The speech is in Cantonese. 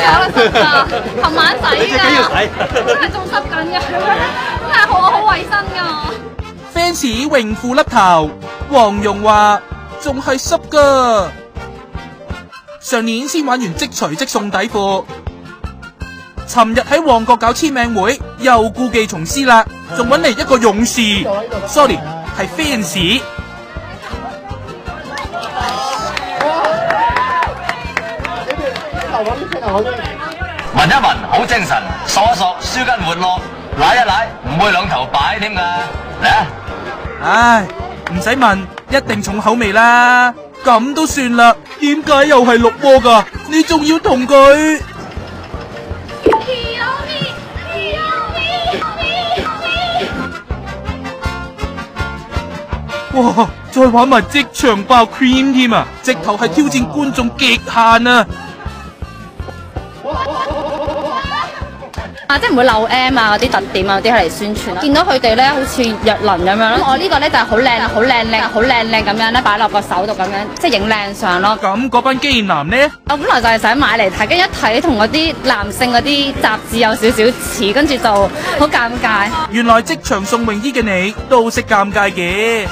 啦濕㗎，琴晚洗㗎，真係仲濕緊㗎，真係好衞生㗎。fans 榮負粒頭，黃蓉話仲係濕㗎。上年先玩完即除即送底褲，尋日喺旺角搞簽名會，又故技重施啦，仲揾嚟一個勇士 ，sorry 係 fans。聞一聞好精神，索一索舒筋活絡，舐一舐唔會兩頭擺添㗎。嚟啊！唉，唔使問，一定重口味啦。咁都算啦，點解又係綠波㗎？你仲要同佢？哇！再玩埋即場爆 cream 添啊！直頭係挑戰觀眾極限啊！即係唔會漏 M 啊，嗰啲特點啊，嗰啲係嚟宣傳。見到佢哋咧，好似若麟咁樣咯。我呢個咧就係好靚、好靚咁樣咧，擺落個手度咁樣，即係影靚相咯。咁嗰班基男呢？我本來就係想買嚟睇，跟一睇同嗰啲男性嗰啲雜誌有少少似，跟住就好尷尬。原來即場送泳衣嘅你都識尷尬嘅。